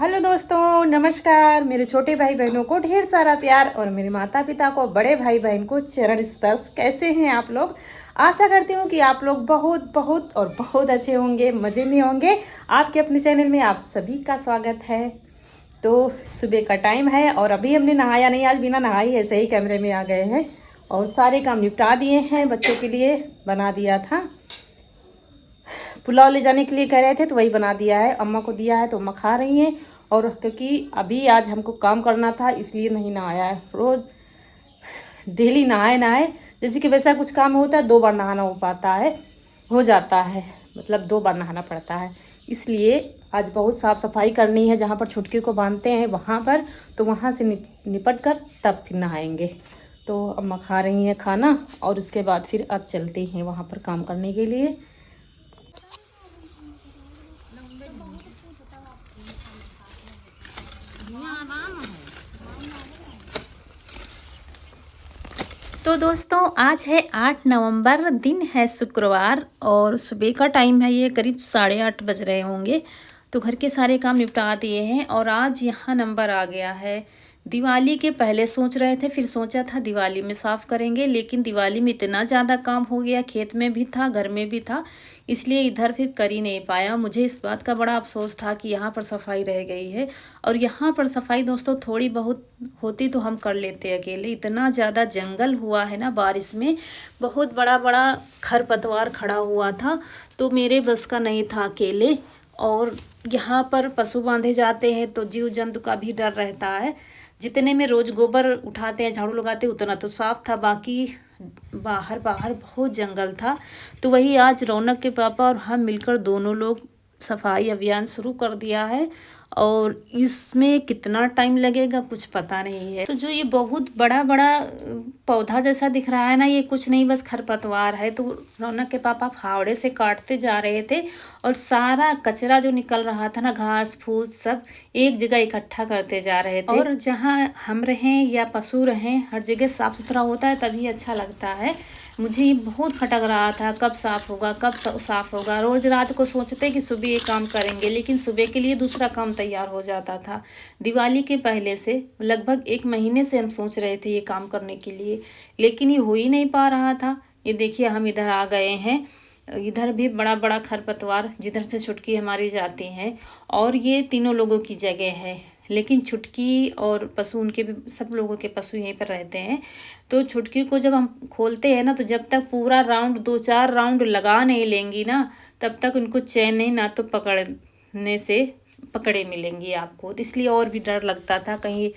Hello दोस्तों, नमस्कार। मेरे छोटे भाई बहनों को ढेर सारा प्यार और मेरे माता पिता को, बड़े भाई बहन को चरण स्पर्श। कैसे हैं आप लोग? आशा करती हूँ कि आप लोग बहुत बहुत और बहुत अच्छे होंगे, मज़े में होंगे। आपके अपने चैनल में आप सभी का स्वागत है। तो सुबह का टाइम है और अभी हमने नहाया नहीं, आज बिना नहाई ऐसे ही कैमरे में आ गए हैं और सारे काम निपटा दिए हैं। बच्चों के लिए बना दिया था, पुलाव ले जाने के लिए कह रहे थे तो वही बना दिया है। अम्मा को दिया है तो अम्मा खा रही हैं। और क्योंकि अभी आज हमको काम करना था इसलिए नहीं नहाया है। रोज़ डेली नहाए नहाए, जैसे कि वैसा कुछ काम होता है 2 बार नहाना हो पाता है, हो जाता है, मतलब 2 बार नहाना पड़ता है। इसलिए आज बहुत साफ़ सफाई करनी है। जहाँ पर छुटकी को बांधते हैं वहाँ पर, तो वहाँ से निपट कर तब फिर नहाएंगे। तो अम्मा खा रही हैं खाना और उसके बाद फिर अब चलते हैं वहाँ पर काम करने के लिए। तो दोस्तों आज है 8 नवंबर, दिन है शुक्रवार और सुबह का टाइम है। ये करीब 8:30 बज रहे होंगे। तो घर के सारे काम निपटा दिए हैं और आज यहाँ नंबर आ गया है। दिवाली के पहले सोच रहे थे, फिर सोचा था दिवाली में साफ़ करेंगे, लेकिन दिवाली में इतना ज़्यादा काम हो गया, खेत में भी था, घर में भी था, इसलिए इधर फिर कर ही नहीं पाया। मुझे इस बात का बड़ा अफसोस था कि यहाँ पर सफाई रह गई है। और यहाँ पर सफाई दोस्तों थोड़ी बहुत होती तो हम कर लेते अकेले। इतना ज़्यादा जंगल हुआ है ना, बारिश में बहुत बड़ा बड़ा खरपतवार खड़ा हुआ था, तो मेरे बस का नहीं था अकेले। और यहाँ पर पशु बांधे जाते हैं तो जीव जंतु का भी डर रहता है। जितने में रोज़ गोबर उठाते हैं, झाड़ू लगाते हैं, उतना तो साफ था, बाकी बाहर बाहर बहुत जंगल था। तो वही आज रौनक के पापा और हम मिलकर दोनों लोग सफाई अभियान शुरू कर दिया है। और इसमें कितना टाइम लगेगा कुछ पता नहीं है। तो जो ये बहुत बड़ा बड़ा पौधा जैसा दिख रहा है ना, ये कुछ नहीं बस खरपतवार है। तो रौनक के पापा फावड़े से काटते जा रहे थे और सारा कचरा जो निकल रहा था ना, घास फूस सब एक जगह इकट्ठा करते जा रहे थे। और जहाँ हम रहें या पशु रहें, हर जगह साफ सुथरा होता है तभी अच्छा लगता है। मुझे ये बहुत खटक रहा था, कब साफ़ होगा, कब साफ़ होगा। रोज़ रात को सोचते कि सुबह ये काम करेंगे, लेकिन सुबह के लिए दूसरा काम तैयार हो जाता था। दिवाली के पहले से लगभग 1 महीने से हम सोच रहे थे ये काम करने के लिए, लेकिन ये हो ही नहीं पा रहा था। ये देखिए हम इधर आ गए हैं। इधर भी बड़ा बड़ा खरपतवार, जिधर से छुटकी हमारी जाती हैं, और ये तीनों लोगों की जगह है। लेकिन छुटकी और पशु, उनके भी सब लोगों के पशु यहीं पर रहते हैं। तो छुटकी को जब हम खोलते हैं ना, तो जब तक पूरा राउंड 2-4 राउंड लगा नहीं लेंगी ना, तब तक उनको चैन नहीं, ना तो पकड़ने से पकड़े मिलेंगी आपको। तो इसलिए और भी डर लगता था कहीं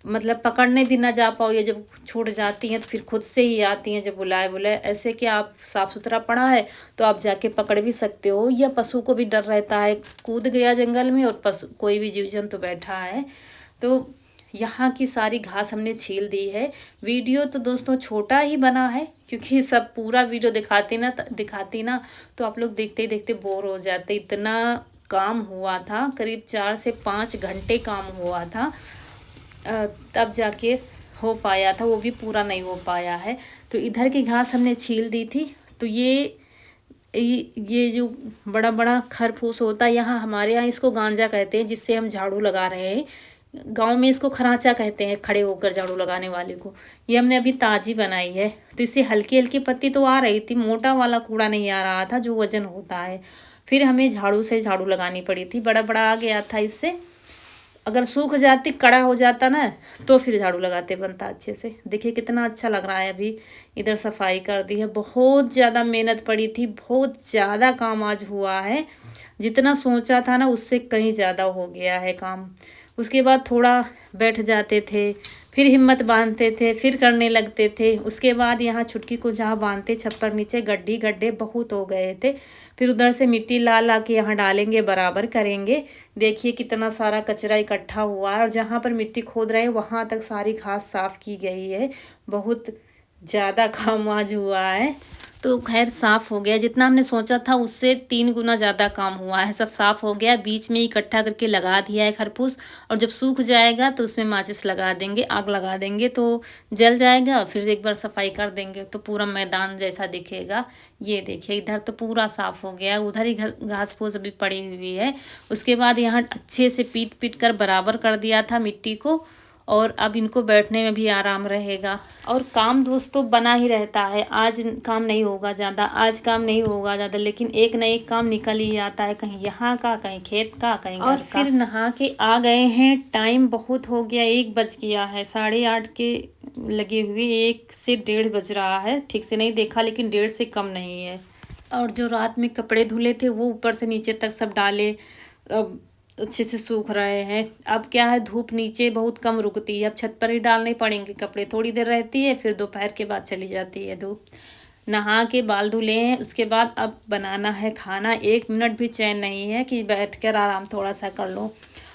मतलब पकड़ने भी ना जा पाओ, या जब छूट जाती हैं तो फिर खुद से ही आती हैं जब बुलाए बुलाए। ऐसे कि आप साफ़ सुथरा पड़ा है तो आप जाके पकड़ भी सकते हो, या पशु को भी डर रहता है, कूद गया जंगल में और पशु कोई भी जीव जंतु बैठा है। तो यहाँ की सारी घास हमने छील दी है। वीडियो तो दोस्तों छोटा ही बना है, क्योंकि सब पूरा वीडियो दिखाती ना तो आप लोग देखते ही देखते बोर हो जाते। इतना काम हुआ था, करीब 4 से 5 घंटे काम हुआ था, तब जाके हो पाया था, वो भी पूरा नहीं हो पाया है। तो इधर की घास हमने छील दी थी। तो ये जो बड़ा बड़ा खर फूस होता है, यहाँ हमारे यहाँ इसको गांजा कहते हैं, जिससे हम झाड़ू लगा रहे हैं। गांव में इसको खरांचा कहते हैं, खड़े होकर झाड़ू लगाने वाले को। ये हमने अभी ताज़ी बनाई है, तो इससे हल्की हल्की पत्ती तो आ रही थी, मोटा वाला कूड़ा नहीं आ रहा था जो वजन होता है। फिर हमें झाड़ू से झाड़ू लगानी पड़ी थी, बड़ा बड़ा आ गया था इससे। अगर सूख जाती, कड़ा हो जाता ना, तो फिर झाड़ू लगाते बनता अच्छे से। देखिए कितना अच्छा लग रहा है। अभी इधर सफाई कर दी है। बहुत ज़्यादा मेहनत पड़ी थी, बहुत ज़्यादा काम आज हुआ है। जितना सोचा था ना उससे कहीं ज़्यादा हो गया है काम। उसके बाद थोड़ा बैठ जाते थे, फिर हिम्मत बांधते थे, फिर करने लगते थे। उसके बाद यहाँ छुटकी को जहाँ बांधते, छप्पर नीचे गड्ढे बहुत हो गए थे। फिर उधर से मिट्टी ला ला के यहाँ डालेंगे, बराबर करेंगे। देखिए कितना सारा कचरा इकट्ठा हुआ है, और जहाँ पर मिट्टी खोद रहे हैं वहाँ तक सारी घास साफ़ की गई है। बहुत ज़्यादा काम आज हुआ है। तो खैर साफ़ हो गया, जितना हमने सोचा था उससे 3 गुना ज़्यादा काम हुआ है। सब साफ़ हो गया, बीच में ही इकट्ठा करके लगा दिया है खरपूस, और जब सूख जाएगा तो उसमें माचिस लगा देंगे, आग लगा देंगे तो जल जाएगा। फिर एक बार सफाई कर देंगे तो पूरा मैदान जैसा दिखेगा। ये देखिए इधर तो पूरा साफ़ हो गया, उधर ही घास फूस अभी पड़ी हुई है। उसके बाद यहाँ अच्छे से पीट पीट कर बराबर कर दिया था मिट्टी को, और अब इनको बैठने में भी आराम रहेगा। और काम दोस्तों बना ही रहता है, आज काम नहीं होगा ज़्यादा, आज काम नहीं होगा ज़्यादा, लेकिन एक न एक काम निकल ही आता है, कहीं यहाँ का, कहीं खेत का, कहीं घर का। और फिर नहा के आ गए हैं, टाइम बहुत हो गया, 1 बज गया है, 8:30 के लगे हुए, 1 से 1:30 बज रहा है। ठीक से नहीं देखा लेकिन 1:30 से कम नहीं है। और जो रात में कपड़े धुले थे वो ऊपर से नीचे तक सब डाले, अब अच्छे से सूख रहे हैं। अब क्या है, धूप नीचे बहुत कम रुकती है, अब छत पर ही डालने पड़ेंगे कपड़े, थोड़ी देर रहती है फिर दोपहर के बाद चली जाती है धूप। नहा के बाल धुले हैं, उसके बाद अब बनाना है खाना। 1 मिनट भी चैन नहीं है कि बैठ कर आराम थोड़ा सा कर लो।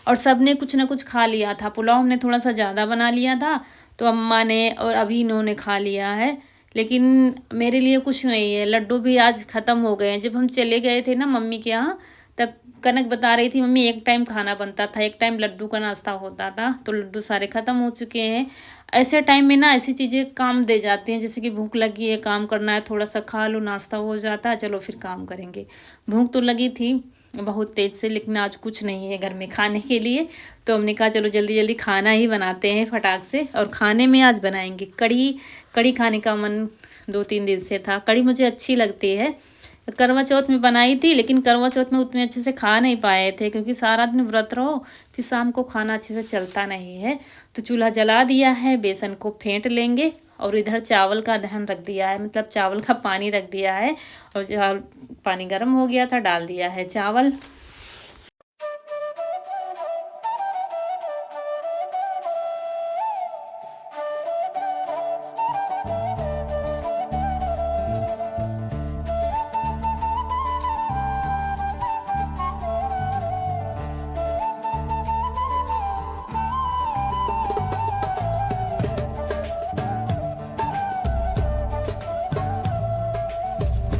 और सब ने कुछ ना कुछ खा लिया था, पुलाव हमने थोड़ा सा ज़्यादा बना लिया था तो अम्मा ने और अभी इन्होंने खा लिया है, लेकिन मेरे लिए कुछ नहीं है। लड्डू भी आज ख़त्म हो गए हैं। जब हम चले गए थे ना मम्मी के यहाँ, तब कनक बता रही थी मम्मी 1 टाइम खाना बनता था, 1 टाइम लड्डू का नाश्ता होता था, तो लड्डू सारे ख़त्म हो चुके हैं। ऐसे टाइम में ना ऐसी चीज़ें काम दे जाती हैं, जैसे कि भूख लगी है, काम करना है, थोड़ा सा खा लो, नाश्ता हो जाता है, चलो फिर काम करेंगे। भूख तो लगी थी बहुत तेज़ से, लेकिन आज कुछ नहीं है घर में खाने के लिए, तो हमने कहा चलो जल्दी जल्दी खाना ही बनाते हैं फटाक से। और खाने में आज बनाएंगे कढ़ी। कढ़ी खाने का मन 2-3 दिन से था। कढ़ी मुझे अच्छी लगती है, करवा चौथ में बनाई थी, लेकिन करवा चौथ में उतने अच्छे से खा नहीं पाए थे, क्योंकि सारा दिन व्रत रहो, फिर शाम को खाना अच्छे से चलता नहीं है। तो चूल्हा जला दिया है, बेसन को फेंट लेंगे, और इधर चावल का दहन रख दिया है, मतलब चावल का पानी रख दिया है, और पानी गर्म हो गया था, डाल दिया है चावल।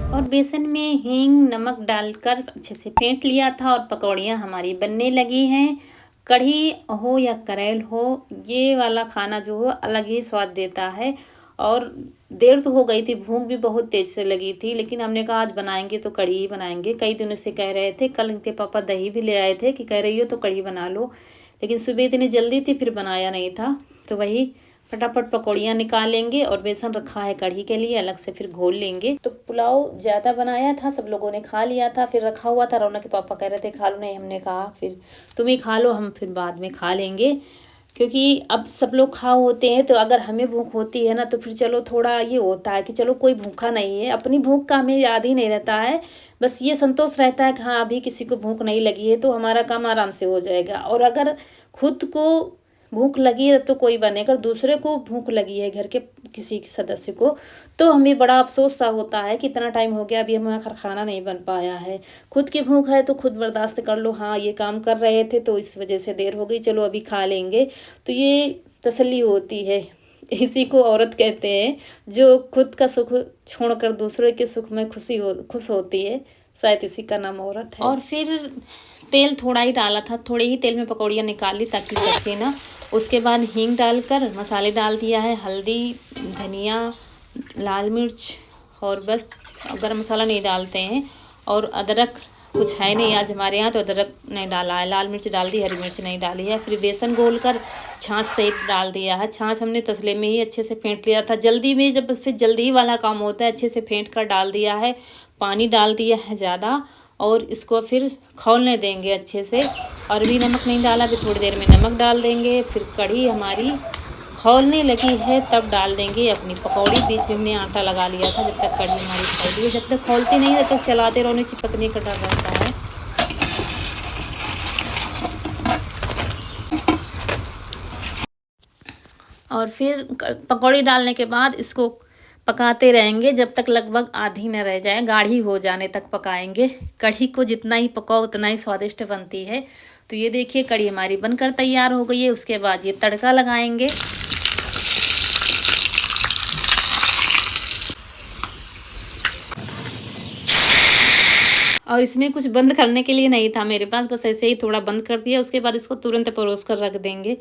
और बेसन में हींग नमक डालकर अच्छे से फेंट लिया था, और पकौड़ियाँ हमारी बनने लगी हैं। कढ़ी हो या करेल हो, ये वाला खाना जो हो अलग ही स्वाद देता है। और देर तो हो गई थी, भूख भी बहुत तेज़ से लगी थी, लेकिन हमने कहा आज बनाएंगे तो कढ़ी ही बनाएंगे। कई दिनों से कह रहे थे, कल इनके पापा दही भी ले आए थे कि कह रही हो तो कढ़ी बना लो, लेकिन सुबह इतनी जल्दी थी फिर बनाया नहीं था, तो वही फटाफट पकौड़ियाँ निकालेंगे। और बेसन रखा है कढ़ी के लिए अलग से, फिर घोल लेंगे। तो पुलाव ज़्यादा बनाया था, सब लोगों ने खा लिया था, फिर रखा हुआ था। रौनक के पापा कह रहे थे खा लो, नहीं हमने कहा फिर तुम ही खा लो, हम फिर बाद में खा लेंगे, क्योंकि अब सब लोग खा होते हैं। तो अगर हमें भूख होती है ना, तो फिर चलो थोड़ा ये होता है कि चलो कोई भूखा नहीं है, अपनी भूख का हमें याद ही नहीं रहता है, बस ये संतोष रहता है कि हाँ अभी किसी को भूख नहीं लगी है, तो हमारा काम आराम से हो जाएगा। और अगर खुद को भूख लगी है तो कोई बनेगा, दूसरे को भूख लगी है घर के किसी सदस्य को, तो हमें बड़ा अफसोस सा होता है कि इतना टाइम हो गया अभी हमारा खाना नहीं बन पाया है। खुद की भूख है तो खुद बर्दाश्त कर लो, हाँ ये काम कर रहे थे तो इस वजह से देर हो गई, चलो अभी खा लेंगे, तो ये तसल्ली होती है। इसी को औरत कहते हैं, जो खुद का सुख छोड़कर दूसरे के सुख में खुश होती है, शायद इसी का नाम औरत है। और फिर तेल थोड़ा ही डाला था, थोड़े ही तेल में पकौड़ियाँ निकाली ताकि बचे ना। उसके बाद हींग डालकर मसाले डाल दिया है, हल्दी, धनिया, लाल मिर्च, और बस गरम मसाला नहीं डालते हैं। और अदरक कुछ है नहीं आज हमारे यहाँ, तो अदरक नहीं डाला है, लाल मिर्च डाल दी, हरी मिर्च नहीं डाली है। फिर बेसन घोल कर छाछ सहित डाल दिया है। छाछ हमने तसले में ही अच्छे से फेंट लिया था, जल्दी में, जब फिर जल्दी वाला काम होता है, अच्छे से फेंट कर डाल दिया है। पानी डाल दिया है ज़्यादा, और इसको फिर खौलने देंगे अच्छे से। और भी नमक नहीं डाला, फिर थोड़ी देर में नमक डाल देंगे। फिर कढ़ी हमारी खौलने लगी है तब डाल देंगे अपनी पकौड़ी। बीच में हमने आटा लगा लिया था, जब तक कढ़ी हमारी खौलती है, जब तक खौलती नहीं तब तक चलाते रहो, नहीं चिपकने का डर रहता है। और फिर पकौड़ी डालने के बाद इसको पकाते रहेंगे जब तक लगभग आधी न रह जाए, गाढ़ी हो जाने तक पकाएंगे। कढ़ी को जितना ही पकाओ उतना ही स्वादिष्ट बनती है। तो ये देखिए कढ़ी हमारी बनकर तैयार हो गई है। उसके बाद ये तड़का लगाएंगे। और इसमें कुछ बंद करने के लिए नहीं था मेरे पास, बस ऐसे ही थोड़ा बंद कर दिया। उसके बाद इसको तुरंत परोस कर रख देंगे।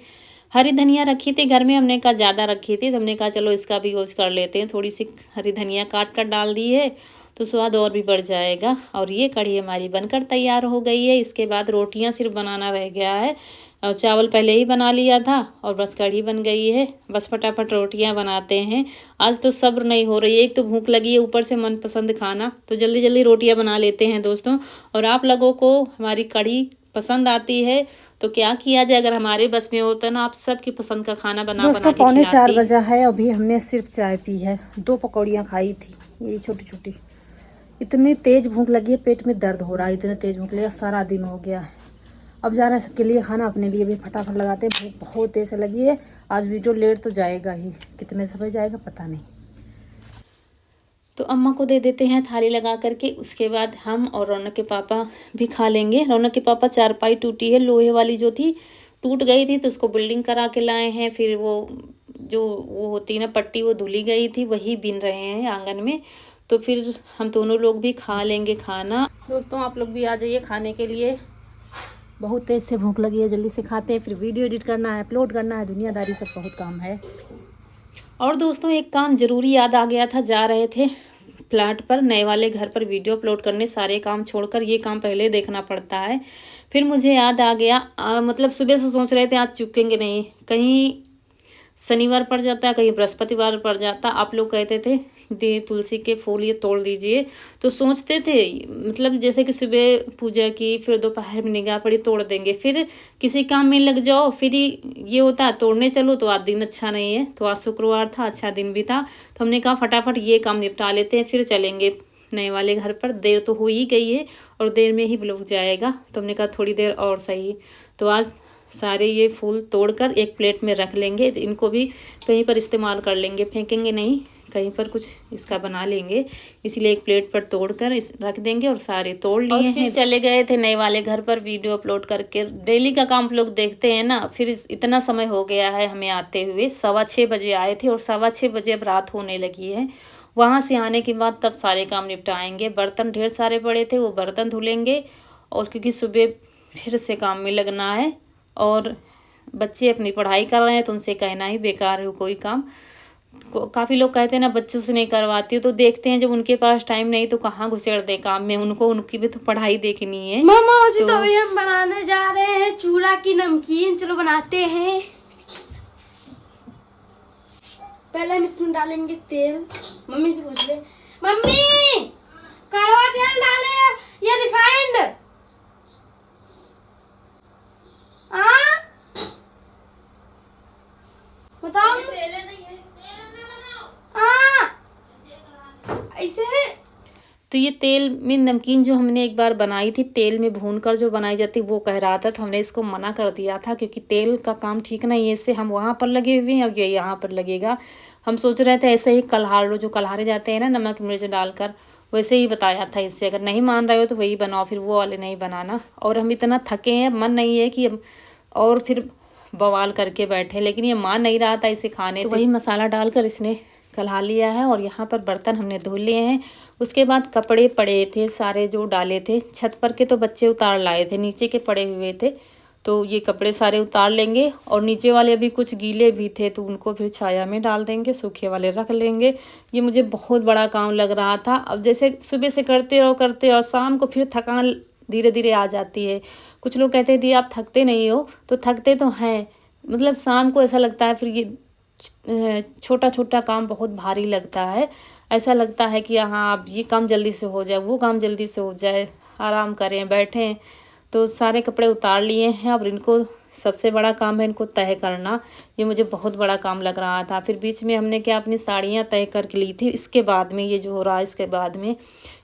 हरी धनिया रखी थी घर में, हमने कहा ज़्यादा रखी थी तो हमने कहा चलो इसका भी यूज कर लेते हैं। थोड़ी सी हरी धनिया काट कर डाल दी है तो स्वाद और भी बढ़ जाएगा। और ये कढ़ी हमारी बनकर तैयार हो गई है। इसके बाद रोटियां सिर्फ बनाना रह गया है, और चावल पहले ही बना लिया था और बस कढ़ी बन गई है। बस फटाफट रोटियां बनाते हैं। आज तो सब्र नहीं हो रही है, एक तो भूख लगी है, ऊपर से मनपसंद खाना, तो जल्दी जल्दी रोटियां बना लेते हैं दोस्तों। और आप लोगों को हमारी कढ़ी पसंद आती है तो क्या किया जाए, अगर हमारे बस में होता ना, आप सबकी पसंद का खाना बना दोस्तों के 3:45 खिलाती। बजा है, अभी हमने सिर्फ चाय पी है। 2 पकौड़ियाँ खाई थी, ये छोटी छोटी। इतनी तेज भूख लगी है, पेट में दर्द हो रहा है, इतने तेज भूख लगी, सारा दिन हो गया है। अब जा रहा है सबके लिए खाना, अपने लिए भी फटाफट लगाते हैं। भूख बहुत तेज से लगी है। आज वीडियो लेट तो जाएगा ही, कितने समय जाएगा पता नहीं। तो अम्मा को दे देते हैं थाली लगा करके। उसके बाद हम और रौनक के पापा भी खा लेंगे। रौनक के पापा चारपाई टूटी है, लोहे वाली जो थी टूट गई थी, तो उसको बिल्डिंग करा के लाए हैं। फिर वो जो वो होती है ना पट्टी, वो धुली गई थी, वही बिन रहे हैं आंगन में। तो फिर हम दोनों लोग भी खा लेंगे खाना। दोस्तों आप लोग भी आ जाइए खाने के लिए। बहुत तेज से भूख लगी है, जल्दी से खाते हैं। फिर वीडियो एडिट करना है, अपलोड करना है, दुनियादारी सब बहुत काम है। और दोस्तों एक काम ज़रूरी याद आ गया था, जा रहे थे प्लाट पर, नए वाले घर पर वीडियो अपलोड करने। सारे काम छोड़कर ये काम पहले देखना पड़ता है। फिर मुझे याद आ गया, मतलब सुबह से सोच रहे थे आज चुकेंगे नहीं, कहीं शनिवार पड़ जाता है, कहीं बृहस्पतिवार पड़ जाता। आप लोग कहते थे दे तुलसी के फूल ये तोड़ दीजिए, तो सोचते थे मतलब जैसे कि सुबह पूजा की, फिर दोपहर में निगाह पड़ी तोड़ देंगे, फिर किसी काम में लग जाओ, फिर ये होता है तोड़ने चलो तो आज दिन अच्छा नहीं है। तो आज शुक्रवार था, अच्छा दिन भी था, तो हमने कहा फटाफट ये काम निपटा लेते हैं, फिर चलेंगे नए वाले घर पर। देर तो हो ही गई है और देर में ही ब्लॉग जाएगा, तो हमने कहा थोड़ी देर और सही। तो आज सारे ये फूल तोड़कर एक प्लेट में रख लेंगे। इनको भी कहीं पर इस्तेमाल कर लेंगे, फेंकेंगे नहीं, कहीं पर कुछ इसका बना लेंगे। इसलिए एक प्लेट पर तोड़कर इस रख देंगे। और सारे तोड़ लिए हैं, चले गए थे नए वाले घर पर वीडियो अपलोड करके। डेली का काम लोग देखते हैं ना। फिर इतना समय हो गया है हमें आते हुए, 6:15 बजे आए थे और 6:15 बजे अब रात होने लगी है। वहाँ से आने के बाद तब सारे काम निपटाएंगे। बर्तन ढेर सारे पड़े थे, वो बर्तन धुलेंगे। और क्योंकि सुबह फिर से काम में लगना है, और बच्चे अपनी पढ़ाई कर रहे हैं तो उनसे कहना ही बेकार है कोई काम। काफ़ी लोग कहते हैं ना बच्चों से नहीं करवाती हो, तो देखते हैं जब उनके पास टाइम नहीं तो कहाँ घुसेड़ दे काम में उनको, उनकी भी तो पढ़ाई देखनी है। मामा तो अभी हम बनाने जा रहे हैं चूड़ा की नमकीन। चलो बनाते हैं। पहले हम इसमें डालेंगे तेल। मम्मी से पूछ ले, मम्मी कड़वा तेल डाले या रिफाइंड? बताओ। ऐसे है। तो ये तेल में नमकीन जो हमने एक बार बनाई थी, तेल में भूनकर जो बनाई जाती वो कह रहा था, तो हमने इसको मना कर दिया था क्योंकि तेल का काम ठीक नहीं है। इससे हम वहाँ पर लगे हुए हैं और ये यहाँ पर लगेगा। हम सोच रहे थे ऐसे ही कल्हार लो, जो कल्हारे जाते हैं ना नमक मिर्च डालकर, वैसे ही बताया था इससे। अगर नहीं मान रहे हो तो वही बनाओ, फिर वो वाले नहीं बनाना। और हम इतना थके हैं, मन नहीं है कि हम और फिर बवाल करके बैठे, लेकिन ये मान नहीं रहा था इसे खाने। तो वही मसाला डालकर इसने कल्हा लिया है। और यहाँ पर बर्तन हमने धो लिए हैं। उसके बाद कपड़े पड़े थे सारे जो डाले थे छत पर के, तो बच्चे उतार लाए थे, नीचे के पड़े हुए थे, तो ये कपड़े सारे उतार लेंगे। और नीचे वाले अभी कुछ गीले भी थे तो उनको फिर छाया में डाल देंगे, सूखे वाले रख लेंगे। ये मुझे बहुत बड़ा काम लग रहा था। अब जैसे सुबह से करते और शाम को फिर थकान धीरे धीरे आ जाती है। कुछ लोग कहते हैं दी आप थकते नहीं हो, तो थकते तो हैं, मतलब शाम को ऐसा लगता है फिर ये छोटा छोटा काम बहुत भारी लगता है। ऐसा लगता है कि हाँ अब ये काम जल्दी से हो जाए, वो काम जल्दी से हो जाए, आराम करें बैठें। तो सारे कपड़े उतार लिए हैं। अब इनको सबसे बड़ा काम है इनको तय करना। ये मुझे बहुत बड़ा काम लग रहा था। फिर बीच में हमने क्या अपनी साड़ियाँ तय करके ली थी। इसके बाद में ये जो हो रहा है, इसके बाद में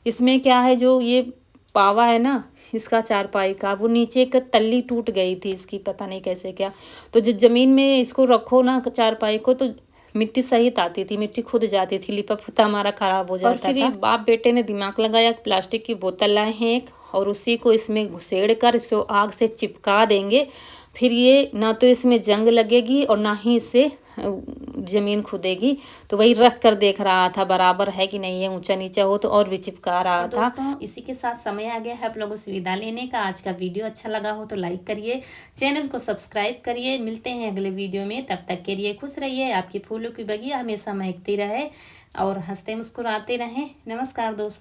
इसमें क्या है, जो ये पावा है ना इसका चारपाई का, वो नीचे एक तल्ली टूट गई थी इसकी, पता नहीं कैसे क्या। तो जब ज़मीन में इसको रखो ना चारपाई को, तो मिट्टी सहित आती थी, मिट्टी खुद जाती थी, लिपा फुता हमारा ख़राब हो जाता था। और फिर बाप बेटे ने दिमाग लगाया, प्लास्टिक की बोतल लाए हैं एक, और उसी को इसमें घुसेड़ कर इसको आग से चिपका देंगे। फिर ये ना तो इसमें जंग लगेगी और ना ही इससे ज़मीन खुदेगी। तो वही रख कर देख रहा था बराबर है कि नहीं है, ऊंचा नीचा हो तो और भी चिपका रहा था। दोस्तों इसी के साथ समय आ गया है आप लोगों से विदा लेने का। आज का वीडियो अच्छा लगा हो तो लाइक करिए, चैनल को सब्सक्राइब करिए। मिलते हैं अगले वीडियो में, तब तक के लिए खुश रहिए, आपकी फूलों की बगिया हमेशा महकती रहे और हंसते मुस्कुराते रहें। नमस्कार दोस्तों।